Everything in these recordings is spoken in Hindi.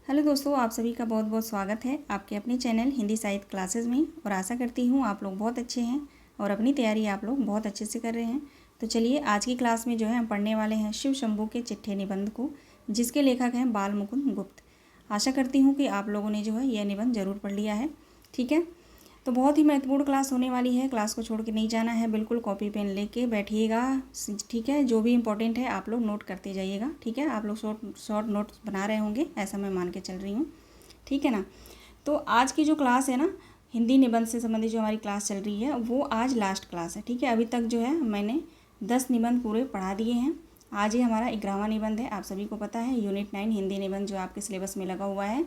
हेलो दोस्तों, आप सभी का बहुत बहुत स्वागत है आपके अपने चैनल हिंदी साहित्य क्लासेस में। और आशा करती हूँ आप लोग बहुत अच्छे हैं और अपनी तैयारी आप लोग बहुत अच्छे से कर रहे हैं। तो चलिए आज की क्लास में जो है हम पढ़ने वाले हैं शिव शंभू के चिट्ठे निबंध को, जिसके लेखक हैं बाल मुकुंद गुप्त। आशा करती हूँ कि आप लोगों ने जो है यह निबंध ज़रूर पढ़ लिया है। ठीक है, तो बहुत ही महत्वपूर्ण क्लास होने वाली है। क्लास को छोड़ के नहीं जाना है, बिल्कुल कॉपी पेन लेके बैठिएगा। ठीक है, जो भी इम्पोर्टेंट है आप लोग नोट करते जाइएगा। ठीक है, आप लोग शॉर्ट नोट्स बना रहे होंगे, ऐसा मैं मान के चल रही हूँ। ठीक है ना। तो आज की जो क्लास है ना, हिंदी निबंध से संबंधित जो हमारी क्लास चल रही है वो आज लास्ट क्लास है। ठीक है, अभी तक जो है मैंने 10 निबंध पूरे पढ़ा दिए हैं। आज ही हमारा 11वां निबंध है। आप सभी को पता है यूनिट 9 हिंदी निबंध जो आपके सिलेबस में लगा हुआ है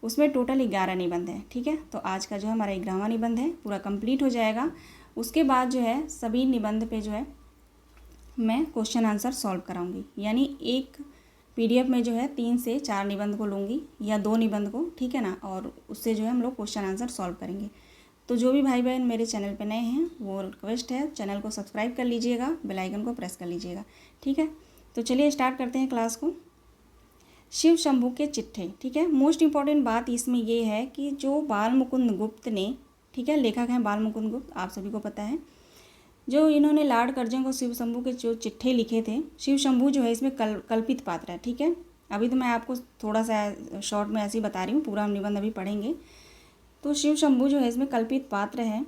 उसमें टोटल 11 निबंध है। ठीक है, तो आज का जो है हमारा 11वां निबंध है, पूरा कंप्लीट हो जाएगा। उसके बाद जो है सभी निबंध पे जो है मैं क्वेश्चन आंसर सॉल्व कराऊंगी। यानी एक पीडीएफ में जो है 3 से 4 निबंध को लूँगी या 2 निबंध को। ठीक है ना, और उससे जो है हम लोग क्वेश्चन आंसर सॉल्व करेंगे। तो जो भी भाई बहन मेरे चैनल पे नए हैं वो रिक्वेस्ट है, चैनल को सब्सक्राइब कर लीजिएगा, बेल आइकन को प्रेस कर लीजिएगा। ठीक है, तो चलिए स्टार्ट करते हैं क्लास को। शिव शंभू के चिट्ठे। ठीक है, मोस्ट इम्पॉर्टेंट बात इसमें ये है कि जो बाल मुकुंद गुप्त ने, ठीक है, लेखक हैं बाल मुकुंद गुप्त, आप सभी को पता है। जो इन्होंने लॉर्ड कर्जन को शिव शंभू के जो चिट्ठे लिखे थे, शिव शंभू जो है इसमें कल्पित पात्र है। ठीक है, अभी तो मैं आपको थोड़ा सा शॉर्ट में ऐसे ही बता रही हूँ, पूरा हम निबंध अभी पढ़ेंगे। तो शिव शंभू जो है इसमें कल्पित पात्र है।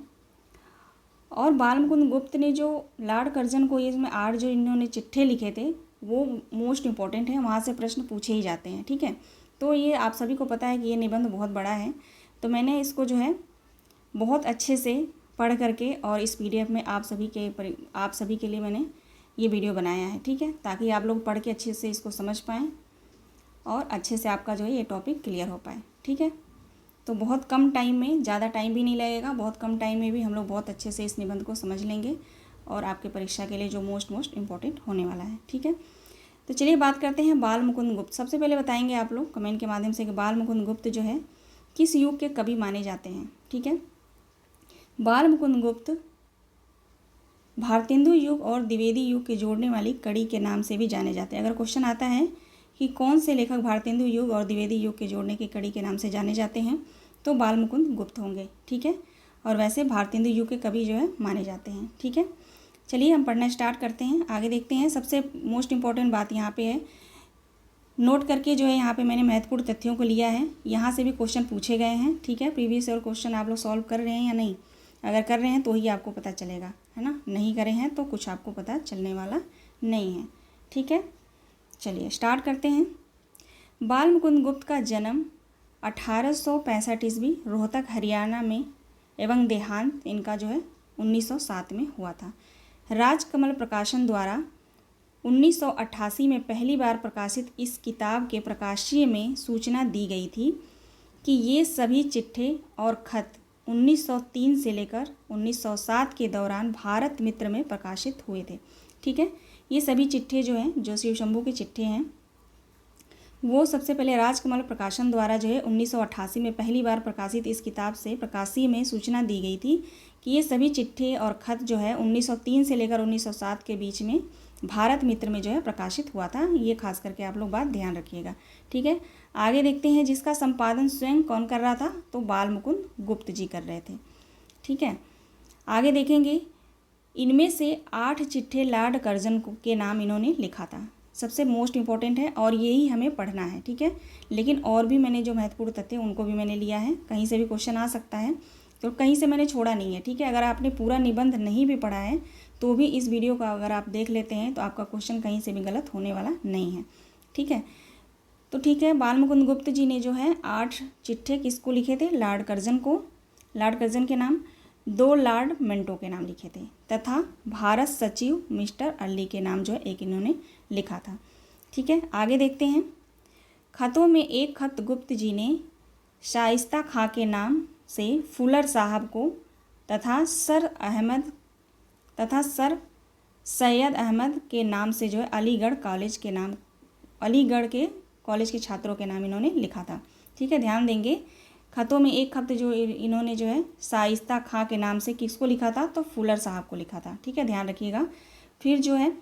और बाल मुकुंद गुप्त ने जो लॉर्ड कर्जन को इसमें 8 जो इन्होंने चिट्ठे लिखे थे वो मोस्ट इम्पॉर्टेंट है, वहाँ से प्रश्न पूछे ही जाते हैं। ठीक है, तो ये आप सभी को पता है कि ये निबंध बहुत बड़ा है, तो मैंने इसको जो है बहुत अच्छे से पढ़ करके और इस पीडीएफ में आप सभी के लिए मैंने ये वीडियो बनाया है। ठीक है, ताकि आप लोग पढ़ के अच्छे से इसको समझ पाएँ और अच्छे से आपका जो है ये टॉपिक क्लियर हो पाए। ठीक है, तो बहुत कम टाइम में, ज़्यादा टाइम भी नहीं लगेगा, बहुत कम टाइम में भी हम लोग बहुत अच्छे से इस निबंध को समझ लेंगे और आपके परीक्षा के लिए जो मोस्ट इम्पॉर्टेंट होने वाला है। ठीक है, तो चलिए बात करते हैं बाल मुकुंद गुप्त। सबसे पहले बताएंगे आप लोग कमेंट के माध्यम से कि बाल मुकुंद गुप्त जो है किस युग के कवि माने जाते हैं। ठीक है, बाल मुकुंद गुप्त भारतेंदु युग और द्विवेदी युग के जोड़ने वाली कड़ी के नाम से भी जाने जाते हैं। अगर क्वेश्चन आता है कि कौन से लेखक भारतेंदु युग और द्विवेदी युग के जोड़ने की कड़ी के नाम से जाने जाते हैं, तो बाल मुकुंद गुप्त होंगे। ठीक है, और वैसे भारतेंदु युग के कवि जो है माने जाते हैं। ठीक है, चलिए हम पढ़ना स्टार्ट करते हैं, आगे देखते हैं। सबसे मोस्ट इम्पॉर्टेंट बात यहाँ पे है, नोट करके जो है यहाँ पे मैंने महत्वपूर्ण तथ्यों को लिया है। यहाँ से भी क्वेश्चन पूछे गए हैं। ठीक है, प्रीवियस और क्वेश्चन आप लोग सॉल्व कर रहे हैं या नहीं, अगर कर रहे हैं तो ही आपको पता चलेगा, है ना। नहीं करे हैं तो कुछ आपको पता चलने वाला नहीं है। ठीक है, चलिए स्टार्ट करते हैं। बाल मुकुंद गुप्त का जन्म 1865 ईस्वी रोहतक हरियाणा में एवं देहांत इनका जो है 1907 में हुआ था। राजकमल प्रकाशन द्वारा 1988 में पहली बार प्रकाशित इस किताब के प्रकाशीय में सूचना दी गई थी कि ये सभी चिट्ठे और खत 1903 से लेकर 1907 के दौरान भारत मित्र में प्रकाशित हुए थे। ठीक है, ये सभी चिट्ठे जो हैं, जो शिव शंभू के चिट्ठे हैं, वो सबसे पहले राजकमल प्रकाशन द्वारा जो है 1988 में पहली बार प्रकाशित इस किताब से प्रकाशीय में सूचना दी गई थी कि ये सभी चिट्ठे और खत जो है 1903 से लेकर 1907 के बीच में भारत मित्र में जो है प्रकाशित हुआ था। ये खास करके आप लोग बात ध्यान रखिएगा। ठीक है, आगे देखते हैं जिसका संपादन स्वयं कौन कर रहा था, तो बाल मुकुंद गुप्त जी कर रहे थे। ठीक है, आगे देखेंगे इनमें से 8 चिट्ठे लॉर्ड कर्जन के नाम इन्होंने लिखा था। सबसे मोस्ट इम्पॉर्टेंट है और यही हमें पढ़ना है। ठीक है, लेकिन और भी मैंने जो महत्वपूर्ण तथ्य उनको भी मैंने लिया है, कहीं से भी क्वेश्चन आ सकता है, तो कहीं से मैंने छोड़ा नहीं है। ठीक है, अगर आपने पूरा निबंध नहीं भी पढ़ा है तो भी इस वीडियो का अगर आप देख लेते हैं तो आपका क्वेश्चन कहीं से भी गलत होने वाला नहीं है। ठीक है, तो ठीक है, बाल मुकुंद गुप्त जी ने जो है 8 चिट्ठे किसको लिखे थे, लॉर्ड कर्जन को, लॉर्ड कर्जन के नाम, 2 लॉर्ड मिंटो के नाम लिखे थे, तथा भारत सचिव मिस्टर अर्ली के नाम जो है एक इन्होंने लिखा था। ठीक है, आगे देखते हैं। खतों में एक खत गुप्त जी ने शाइस्ता खां के नाम से फुलर साहब को तथा सर सैयद अहमद के नाम से जो है अलीगढ़ के कॉलेज के छात्रों के नाम इन्होंने लिखा था। ठीक है, ध्यान देंगे, खतों में एक खत जो इन्होंने जो है शाइस्ता खां के नाम से किसको लिखा था, तो फुलर साहब को लिखा था। ठीक है, ध्यान रखिएगा। फिर जो है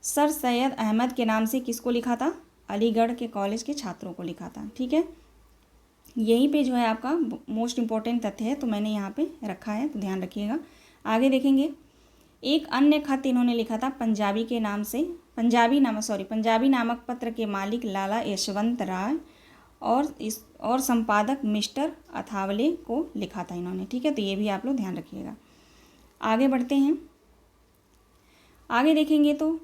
सर सैयद अहमद के नाम से किसको लिखा था, अलीगढ़ के कॉलेज के छात्रों को लिखा था। ठीक है, यहीं पे जो है आपका मोस्ट इम्पॉर्टेंट तथ्य है, तो मैंने यहाँ पे रखा है, तो ध्यान रखिएगा। आगे देखेंगे, एक अन्य खत इन्होंने लिखा था पंजाबी नामक पत्र के मालिक लाला यशवंत राय और संपादक मिस्टर अथावले को लिखा था इन्होंने। ठीक है, तो ये भी आप लोग ध्यान रखिएगा। आगे बढ़ते हैं, आगे देखेंगे तो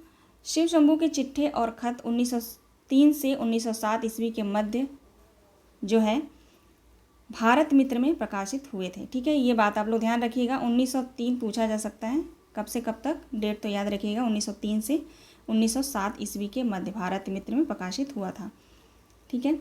शिव शंभू के चिट्ठे और खत 1903 से 1907 ईस्वी के मध्य जो है भारत मित्र में प्रकाशित हुए थे। ठीक है, ये बात आप लोग ध्यान रखिएगा। 1903 पूछा जा सकता है, कब से कब तक, डेट तो याद रखिएगा। 1903 से 1907 ईस्वी के मध्य भारत मित्र में प्रकाशित हुआ था। ठीक है,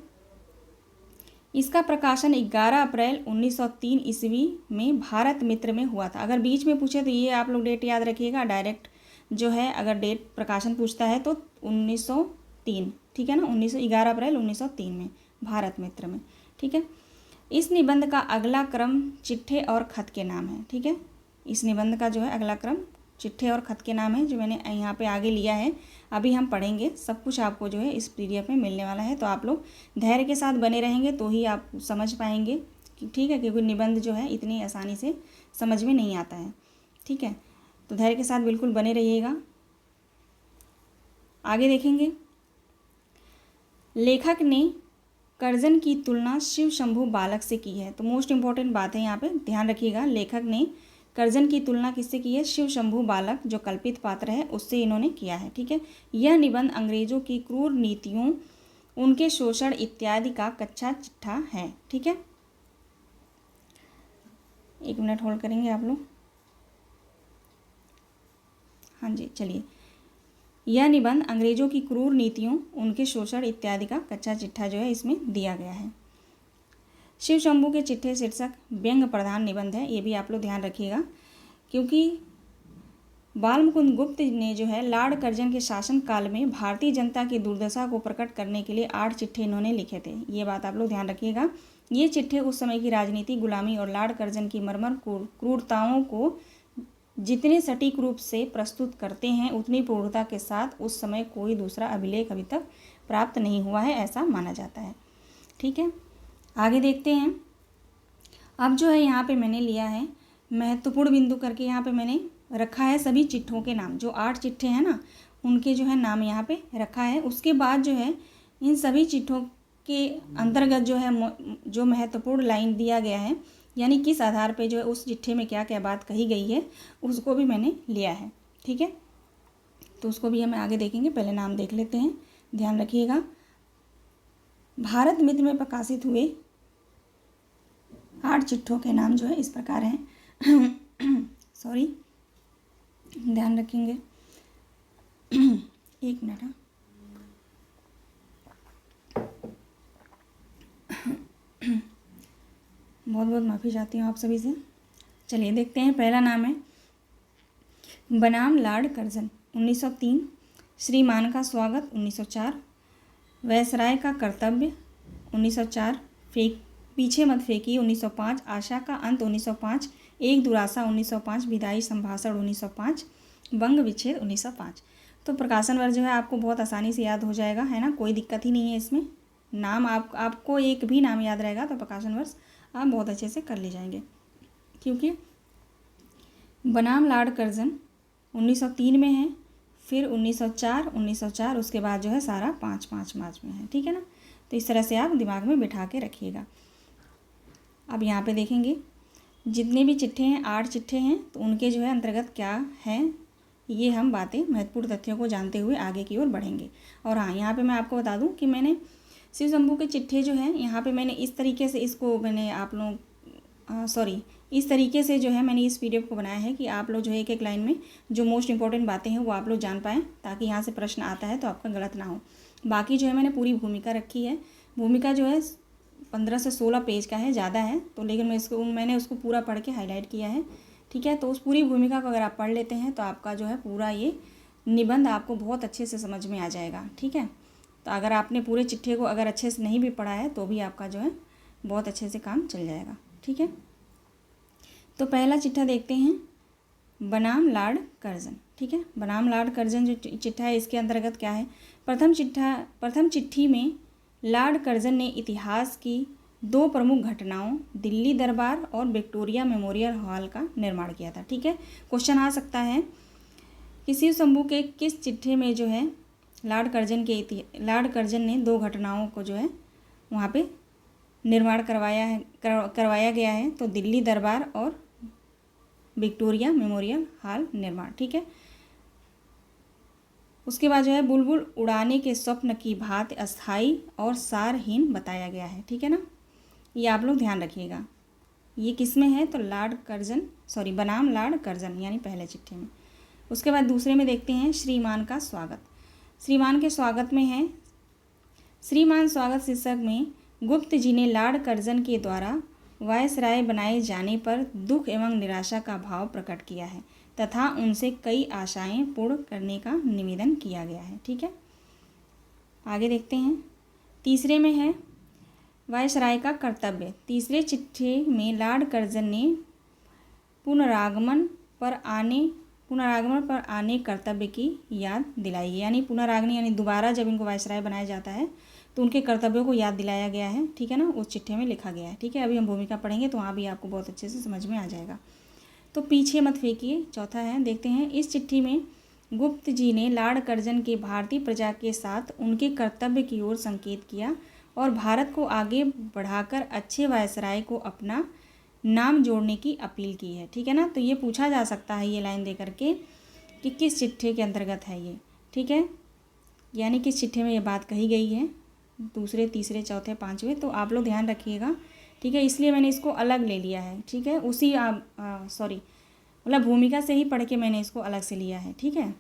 इसका प्रकाशन 11 अप्रैल 1903 ईस्वी में भारत मित्र में हुआ था। अगर बीच में पूछे तो ये आप लोग डेट याद रखिएगा। डायरेक्ट जो है अगर डेट प्रकाशन पूछता है तो 1903, ठीक है ना, 11 अप्रैल 1903 में भारत मित्र में। ठीक है, इस निबंध का अगला क्रम चिट्ठे और खत के नाम है। ठीक है, इस निबंध का जो है अगला क्रम चिट्ठे और खत के नाम है, जो मैंने यहाँ पे आगे लिया है। अभी हम पढ़ेंगे, सब कुछ आपको जो है इस पीडीएफ में मिलने वाला है, तो आप लोग धैर्य के साथ बने रहेंगे तो ही आप समझ पाएंगे। ठीक है, क्योंकि निबंध जो है इतनी आसानी से समझ में नहीं आता है। ठीक है, तो धैर्य के साथ बिल्कुल बने रहिएगा। आगे देखेंगे, लेखक ने कर्जन की तुलना शिव शंभू बालक से की है। तो मोस्ट इंपॉर्टेंट बात है यहाँ पे, ध्यान रखिएगा। लेखक ने कर्जन की तुलना किससे की है? शिव शंभू बालक जो कल्पित पात्र है उससे इन्होंने किया है। ठीक है, यह निबंध अंग्रेजों की क्रूर नीतियों, उनके शोषण इत्यादि का कच्चा चिट्ठा है। ठीक है, 1 मिनट होल्ड करेंगे आप लोग। हाँ जी, चलिए। यह निबंध अंग्रेजों की क्रूर नीतियों, उनके शोषण इत्यादि का कच्चा चिट्ठा जो है इसमें दिया गया है। शिव शंभू के चिट्ठे शीर्षक व्यंग्य प्रधान निबंध है, ये भी आप लोग ध्यान रखिएगा, क्योंकि बालमुकुंद गुप्त ने जो है लॉर्ड कर्जन के शासन काल में भारतीय जनता की दुर्दशा को प्रकट करने के लिए 8 चिट्ठे इन्होंने लिखे थे। ये बात आप लोग ध्यान रखिएगा। ये चिट्ठे उस समय की राजनीति, गुलामी और लॉर्ड कर्जन की मर्मर क्रूरताओं को जितने सटीक रूप से प्रस्तुत करते हैं, उतनी प्रौढ़ता के साथ उस समय कोई दूसरा अभिलेख अभी तक प्राप्त नहीं हुआ है, ऐसा माना जाता है। ठीक है, आगे देखते हैं। अब जो है यहाँ पे मैंने लिया है महत्वपूर्ण बिंदु करके, यहाँ पे मैंने रखा है सभी चिट्ठों के नाम, जो 8 चिट्ठे हैं ना, उनके जो है नाम यहाँ पे रखा है। उसके बाद जो है इन सभी चिट्ठों के अंतर्गत जो है जो महत्वपूर्ण लाइन दिया गया है, यानी किस आधार पे जो है उस चिट्ठे में क्या क्या बात कही गई है, उसको भी मैंने लिया है। ठीक है, तो उसको भी हम आगे देखेंगे, पहले नाम देख लेते हैं, ध्यान रखिएगा। भारत मित्र में प्रकाशित हुए 8 चिट्ठों के नाम जो है इस प्रकार हैं। सॉरी, ध्यान रखेंगे। 1 मिनट। बहुत बहुत माफ़ी चाहती हूँ आप सभी से। चलिए देखते हैं, पहला नाम है बनाम लॉर्ड कर्जन 1903, श्रीमान का स्वागत 1904, वैसराय का कर्तव्य 1904, पीछे मत फेंकी 1905, आशा का अंत 1905, एक दुरासा 1905, विदाई संभाषण 1905, बंग विच्छेद 1905। तो प्रकाशन वर्ष जो है आपको बहुत आसानी से याद हो जाएगा, है ना, कोई दिक्कत ही नहीं है इसमें। नाम आपको एक भी नाम याद रहेगा तो प्रकाशन वर्ष आप बहुत अच्छे से कर ले जाएंगे, क्योंकि बनाम लॉर्ड कर्जन 1903 में है, फिर 1904, उसके बाद जो है सारा 5 में है। ठीक है ना, तो इस तरह से आप दिमाग में बिठा के रखिएगा। अब यहाँ पे देखेंगे जितने भी चिट्ठे हैं, 8 चिट्ठे हैं, तो उनके जो है अंतर्गत क्या है, ये हम बातें महत्वपूर्ण तथ्यों को जानते हुए आगे की ओर बढ़ेंगे। और हाँ, यहाँ पे मैं आपको बता दूँ कि मैंने शिव शंभू के चिट्ठे जो हैं, यहाँ पे मैंने इस तरीके से इसको मैंने आप लोग इस तरीके से जो है मैंने इस पीडीएफ को बनाया है कि आप लोग जो है एक एक लाइन में जो मोस्ट इंपॉर्टेंट बातें हैं वो आप लोग जान पाएँ, ताकि यहाँ से प्रश्न आता है तो आपका गलत ना हो। बाकी जो है मैंने पूरी भूमिका रखी है। भूमिका जो है 15 से 16 पेज का है, ज़्यादा है, तो लेकिन मैंने उसको पूरा पढ़ के हाईलाइट किया है। ठीक है, तो उस पूरी भूमिका को अगर आप पढ़ लेते हैं तो आपका जो है पूरा ये निबंध आपको बहुत अच्छे से समझ में आ जाएगा। ठीक है, तो अगर आपने पूरे चिट्ठे को अगर अच्छे से नहीं भी पढ़ा है तो भी आपका जो है बहुत अच्छे से काम चल जाएगा। ठीक है, तो पहला चिट्ठा देखते हैं बनाम लॉर्ड कर्जन। ठीक है। बनाम लॉर्ड कर्जन जो चिट्ठा है इसके अंतर्गत क्या है, प्रथम चिट्ठी में लॉर्ड कर्जन ने इतिहास की 2 प्रमुख घटनाओं दिल्ली दरबार और विक्टोरिया मेमोरियल हॉल का निर्माण किया था। ठीक है, क्वेश्चन आ सकता है कि शिव शंभू के किस चिट्ठे में जो है लॉर्ड कर्जन ने 2 घटनाओं को जो है वहाँ पे निर्माण करवाया गया है। तो दिल्ली दरबार और विक्टोरिया मेमोरियल हॉल निर्माण। ठीक है, उसके बाद जो है बुलबुल उड़ाने के स्वप्न की भांति अस्थाई और सारहीन बताया गया है। ठीक है ना, ये आप लोग ध्यान रखिएगा। ये किस में है, तो बनाम लॉर्ड कर्जन यानी पहले चिट्ठी में। उसके बाद दूसरे में देखते हैं श्रीमान का स्वागत। श्रीमान के स्वागत में है, श्रीमान स्वागत शीर्षक में गुप्त जी ने लॉर्ड कर्जन के द्वारा वायसराय बनाए जाने पर दुख एवं निराशा का भाव प्रकट किया है तथा उनसे कई आशाएं पूर्ण करने का निवेदन किया गया है। ठीक है, आगे देखते हैं। तीसरे में है वायसराय का कर्तव्य। तीसरे चिट्ठी में लॉर्ड कर्जन ने पुनरागमन पर आने कर्तव्य की याद दिलाई है। यानी पुनरागमन यानी दोबारा जब इनको वायसराय बनाया जाता है तो उनके कर्तव्यों को याद दिलाया गया है। ठीक है ना, उस चिट्ठी में लिखा गया है। ठीक है, अभी हम भूमिका पढ़ेंगे तो वहाँ भी आपको बहुत अच्छे से समझ में आ जाएगा। तो पीछे मत फेंकिए, चौथा है, देखते हैं। इस चिट्ठी में गुप्त जी ने लॉर्ड कर्जन के भारतीय प्रजा के साथ उनके कर्तव्य की ओर संकेत किया और भारत को आगे बढ़ाकर अच्छे वायसराय को अपना नाम जोड़ने की अपील की है। ठीक है ना, तो ये पूछा जा सकता है ये लाइन दे करके कि किस चिट्ठी के अंतर्गत है ये। ठीक है, यानी किस चिट्ठी में ये बात कही गई है, दूसरे, तीसरे, चौथे, पाँचवें। तो आप लोग ध्यान रखिएगा। ठीक है, इसलिए मैंने इसको अलग ले लिया है। ठीक है, मतलब भूमिका से ही पढ़ के मैंने इसको अलग से लिया है। ठीक है,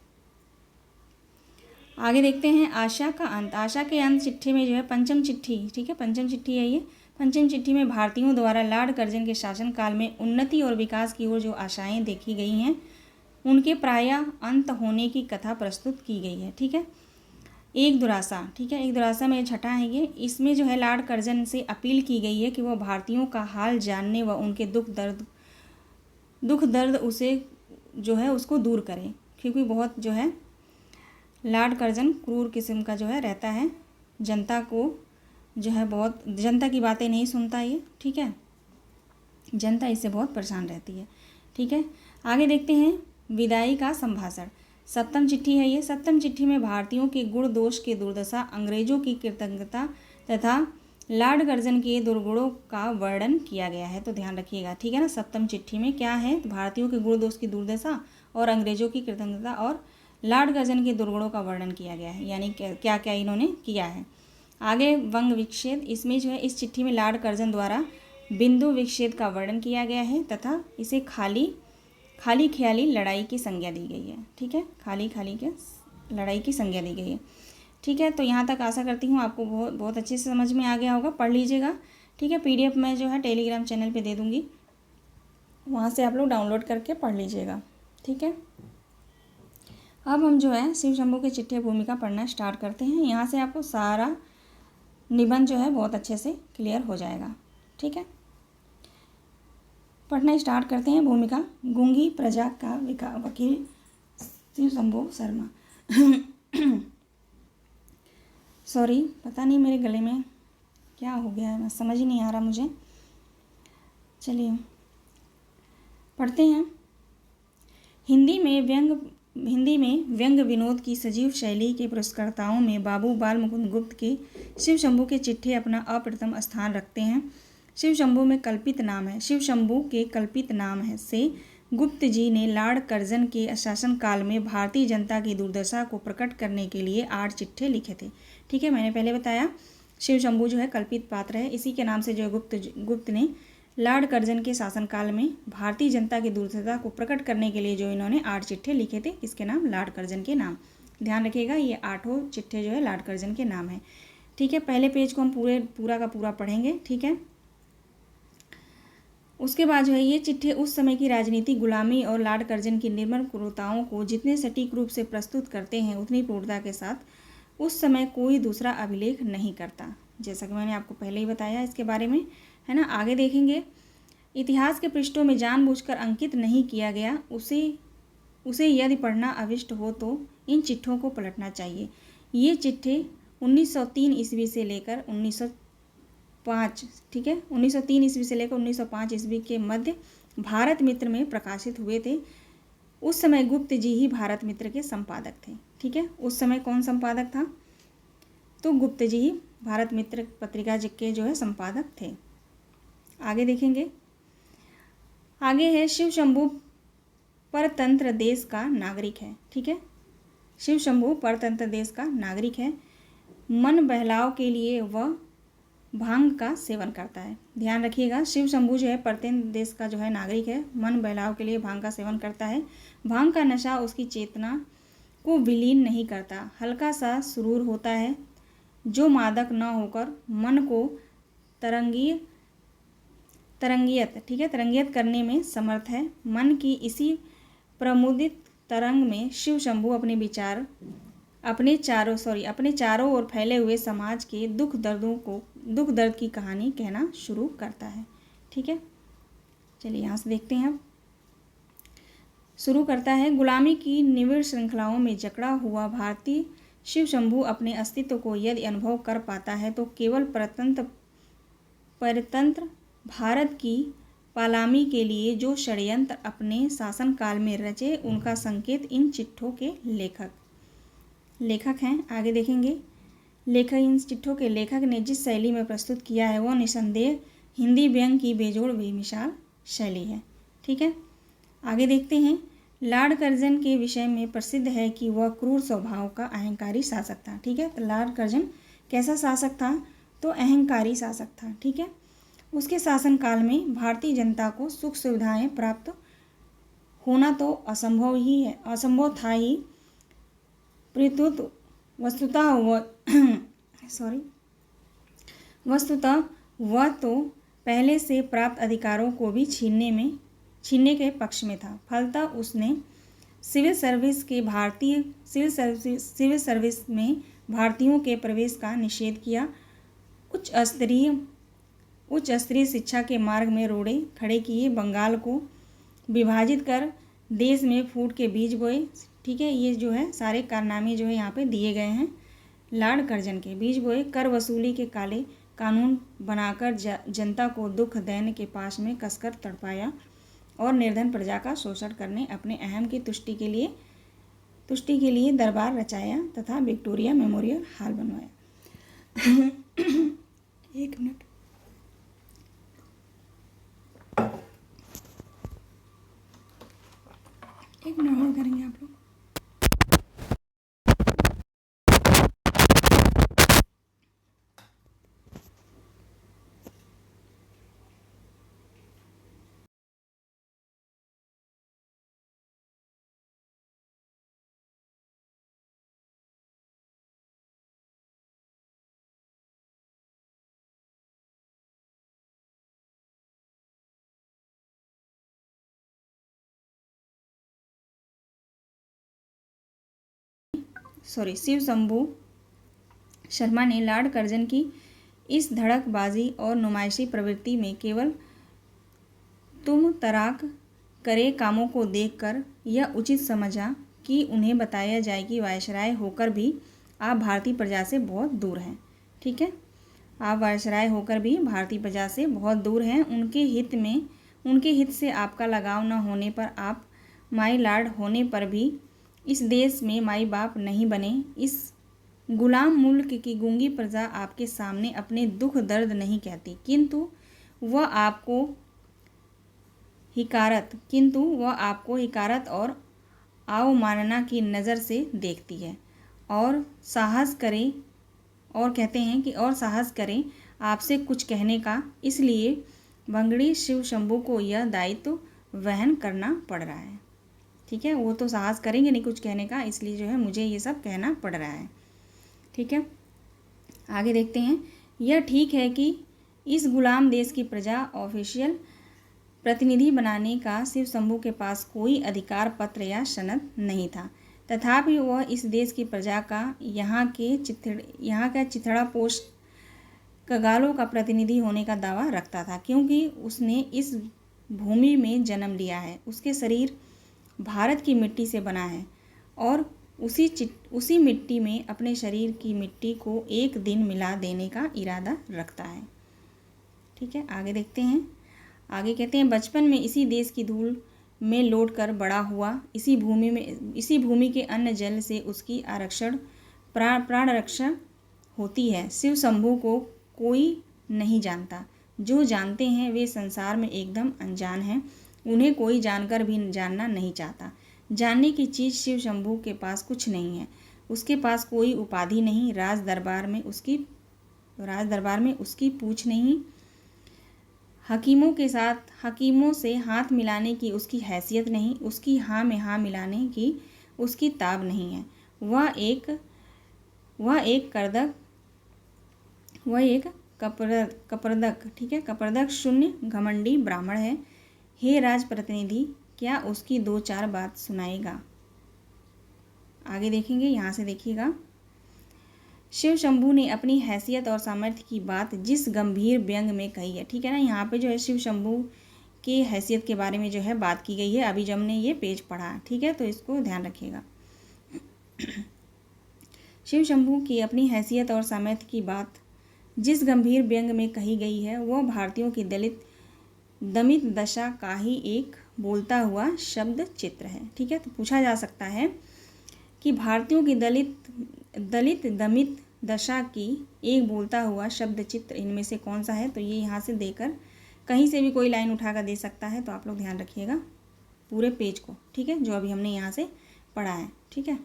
आगे देखते हैं। आशा का अंत। आशा के अंत चिट्ठी में जो है पंचम चिट्ठी। ठीक है, पंचम चिट्ठी है ये। पंचम चिट्ठी में भारतीयों द्वारा लॉर्ड कर्जन के शासनकाल में उन्नति और विकास की ओर जो आशाएं देखी गई हैं उनके प्रायः अंत होने की कथा प्रस्तुत की गई है। ठीक है, एक दुरासा। ठीक है, एक दुरासा में छठा है ये। इसमें जो है लॉर्ड कर्जन से अपील की गई है कि वह भारतीयों का हाल जानने व उनके दुख दर्द उसे जो है उसको दूर करें, क्योंकि बहुत जो है लॉर्ड कर्जन क्रूर किस्म का जो है रहता है, जनता को जो है बहुत, जनता की बातें नहीं सुनता ये। ठीक है, जनता इससे बहुत परेशान रहती है। ठीक है, आगे देखते हैं। विदाई का संभाषण। सप्तम चिट्ठी है ये। सप्तम चिट्ठी में भारतीयों के गुण दोष के दुर्दशा, अंग्रेजों की कृतज्ञता तथा लॉर्ड कर्जन के दुर्गुणों का वर्णन किया गया है। तो ध्यान रखिएगा। ठीक है ना, सप्तम चिट्ठी में क्या है, तो भारतीयों के गुण दोष की दुर्दशा और अंग्रेजों की कृतज्ञता और लॉर्ड कर्जन के दुर्गुणों का वर्णन किया गया है, यानी क्या क्या इन्होंने किया है। आगे वंग विच्छेद। इसमें जो है इस चिट्ठी में लॉर्ड कर्जन द्वारा बिंदु विच्छेद का वर्णन किया गया है तथा इसे खाली ख्याली लड़ाई की संज्ञा दी गई है। ठीक है, खाली के लड़ाई की संज्ञा दी गई है। ठीक है, तो यहाँ तक आशा करती हूँ आपको बहुत अच्छे से समझ में आ गया होगा। पढ़ लीजिएगा। ठीक है, PDF मैं जो है टेलीग्राम चैनल पे दे दूँगी, वहाँ से आप लोग डाउनलोड करके पढ़ लीजिएगा। ठीक है, अब हम जो है शिव शंभू की चिट्ठी भूमिका पढ़ना स्टार्ट करते हैं। यहाँ से आपको सारा निबंध जो है बहुत अच्छे से क्लियर हो जाएगा। ठीक है, पढ़ना स्टार्ट करते हैं। भूमिका। गूंगी प्रजा का वकील शिव शंभू शर्मा। सॉरी, पता नहीं मेरे गले में क्या हो गया है, समझ ही नहीं आ रहा मुझे। चलिए पढ़ते हैं। हिंदी में व्यंग विनोद की सजीव शैली के पुरस्कर्ताओं में बाबू बाल मुकुंद गुप्त के शिव शंभू के चिट्ठे अपना अप्रथम स्थान रखते हैं। शिव शंभू के कल्पित नाम है से गुप्त जी ने लॉर्ड कर्जन के शासनकाल में भारतीय जनता की दुर्दशा को प्रकट करने के लिए 8 चिट्ठे लिखे थे। ठीक है, मैंने पहले बताया शिव शंभू जो है कल्पित पात्र है, इसी के नाम से जो है गुप्त ने लॉर्ड कर्जन के शासनकाल में भारतीय जनता की दुर्दशा को प्रकट करने के लिए जो इन्होंने 8 चिट्ठे लिखे थे, इसके नाम लॉर्ड कर्जन के नाम। ध्यान रखिएगा, ये 8 चिट्ठे जो है लॉर्ड कर्जन के नाम है। ठीक है, पहले पेज को हम पूरा का पूरा पढ़ेंगे। ठीक है, उसके बाद जो है ये चिट्ठे उस समय की राजनीति, गुलामी और लॉर्ड कर्जन की निर्मम क्रूरताओं को जितने सटीक रूप से प्रस्तुत करते हैं उतनी पूर्णता के साथ उस समय कोई दूसरा अभिलेख नहीं करता, जैसा कि मैंने आपको पहले ही बताया इसके बारे में, है ना। आगे देखेंगे। इतिहास के पृष्ठों में जानबूझकर अंकित नहीं किया गया, उसे उसे यदि पढ़ना अभिष्ट हो तो इन चिट्ठों को पलटना चाहिए। ये चिट्ठे 1903 ईस्वी से लेकर 1905, ठीक है, 1903 ईस्वी से लेकर 1905 ईस्वी के मध्य भारत मित्र में प्रकाशित हुए थे। उस समय गुप्त जी ही भारत मित्र के संपादक थे। ठीक है, उस समय कौन संपादक था? तो गुप्त जी ही भारत मित्र पत्रिका के जो है संपादक थे। आगे देखेंगे। आगे है शिव शंभू परतंत्र देश का नागरिक है। ठीक है, शिव शंभू परतंत्र देश का नागरिक है। मन बहलाव के लिए वह भांग का सेवन करता है। ध्यान रखिएगा, शिव शंभू जो है परतंत्र देश का जो है नागरिक है, मन बहलाव के लिए भांग का सेवन करता है। भांग का नशा उसकी चेतना को विलीन नहीं करता, हल्का सा सुरूर होता है जो मादक न होकर मन को तरंगित करने में समर्थ है। मन की इसी प्रमुदित तरंग में शिव शंभू अपने चारों ओर फैले हुए समाज के दुख दर्द की कहानी कहना शुरू करता है। ठीक है, चलिए यहाँ से देखते हैं। अब शुरू करता है। गुलामी की निविड़ श्रृंखलाओं में जकड़ा हुआ भारतीय शिव शंभू अपने अस्तित्व को यदि अनुभव कर पाता है तो केवल परतंत्र भारत की पालामी के लिए जो षड्यंत्र अपने शासनकाल में रचे उनका संकेत इन चिट्ठों के लेखक हैं। आगे देखेंगे। इन चिट्ठों के लेखक ने जिस शैली में प्रस्तुत किया है वह निसंदेह हिंदी व्यंग्य की बेजोड़ बेमिसाल शैली है। ठीक है, आगे देखते हैं। लॉर्ड कर्जन के विषय में प्रसिद्ध है कि वह क्रूर स्वभाव का अहंकारी शासक था। ठीक है, तो लॉर्ड कर्जन कैसा शासक था? तो अहंकारी शासक था। ठीक है, उसके शासनकाल में भारतीय जनता को सुख सुविधाएं प्राप्त होना तो असंभव था ही, वस्तुतः वह तो पहले से प्राप्त अधिकारों को भी छीनने के पक्ष में था। फलतः उसने सिविल सर्विस में भारतीयों के प्रवेश का निषेध किया। उच्च स्तरीय शिक्षा के मार्ग में रोड़े खड़े किए। बंगाल को विभाजित कर देश में फूट के बीज बोए। ठीक है, ये जो है सारे कारनामे जो है यहाँ पे दिए गए हैं लॉर्ड कर्जन के। बीज बोए, कर वसूली के काले कानून बनाकर जनता को दुख दैन्य के पास में कसकर तड़पाया और निर्धन प्रजा का शोषण करने अपने अहम की तुष्टि के लिए दरबार रचाया तथा विक्टोरिया मेमोरियल हॉल बनवाया। एक मिनट। होल्ड करेंगे आप लोग। शिव शंभू शर्मा ने लॉर्ड कर्जन की इस धड़कबाजी और नुमाइशी प्रवृत्ति में केवल तुम तराक करे कामों को देखकर यह उचित समझा कि उन्हें बताया जाए कि वायसराय होकर भी आप भारतीय प्रजा से बहुत दूर हैं। ठीक है, आप वायसराय होकर भी भारतीय प्रजा से बहुत दूर हैं। उनके हित से आपका लगाव न होने पर, आप माई लॉर्ड होने पर भी इस देश में माई बाप नहीं बने। इस गुलाम मुल्क की गूंगी प्रजा आपके सामने अपने दुख दर्द नहीं कहती, किंतु वह आपको हिकारत और अवमानना की नज़र से देखती है और साहस करें आपसे कुछ कहने का। इसलिए बंगड़ी शिव शंभू को यह दायित्व वहन करना पड़ रहा है। ठीक है, वो तो साहस करेंगे नहीं कुछ कहने का, इसलिए जो है मुझे ये सब कहना पड़ रहा है। ठीक है, आगे देखते हैं। यह ठीक है कि इस गुलाम देश की प्रजा ऑफिशियल प्रतिनिधि बनाने का शिव शंभू के पास कोई अधिकार पत्र या सनद नहीं था, तथापि वह इस देश की प्रजा का यहाँ का चिथड़ा पोस्ट कगालों का प्रतिनिधि होने का दावा रखता था, क्योंकि उसने इस भूमि में जन्म लिया है। उसके शरीर भारत की मिट्टी से बना है और उसी मिट्टी में अपने शरीर की मिट्टी को एक दिन मिला देने का इरादा रखता है। ठीक है, आगे देखते हैं। आगे कहते हैं, बचपन में इसी देश की धूल में लौट कर बड़ा हुआ, इसी भूमि के अन्न जल से उसकी प्राण रक्षा होती है। शिव शंभू को कोई नहीं जानता, जो जानते हैं वे संसार में एकदम अनजान हैं, उन्हें कोई जानकर भी जानना नहीं चाहता। जानने की चीज़ शिव शंभू के पास कुछ नहीं है, उसके पास कोई उपाधि नहीं, राज दरबार में उसकी पूछ नहीं, हकीमों से हाथ मिलाने की उसकी हैसियत नहीं, उसकी हाँ में हाँ मिलाने की उसकी ताब नहीं है। वह एक कपरदक, ठीक है, कपरदक शून्य घमंडी ब्राह्मण है। हे राज प्रतिनिधि, क्या उसकी 2-4 बात सुनाएगा? आगे देखेंगे, यहाँ से देखिएगा। शिव शंभू ने अपनी हैसियत और सामर्थ्य की बात जिस गंभीर व्यंग में कही है, ठीक है ना। यहाँ पे जो है शिव शंभू की हैसियत के बारे में जो है बात की गई है, अभी जब हमने ये पेज पढ़ा, ठीक है, तो इसको ध्यान रखिएगा। शिव शंभू की अपनी हैसियत और सामर्थ्य की बात जिस गंभीर व्यंग में कही गई है, वह भारतीयों की दमित दशा का ही एक बोलता हुआ शब्द चित्र है। ठीक है, तो पूछा जा सकता है कि भारतीयों की दमित दशा की एक बोलता हुआ शब्द चित्र इनमें से कौन सा है? तो ये यहाँ से देकर कहीं से भी कोई लाइन उठाकर दे सकता है, तो आप लोग ध्यान रखिएगा पूरे पेज को, ठीक है, जो अभी हमने यहाँ से पढ़ा है। ठीक है,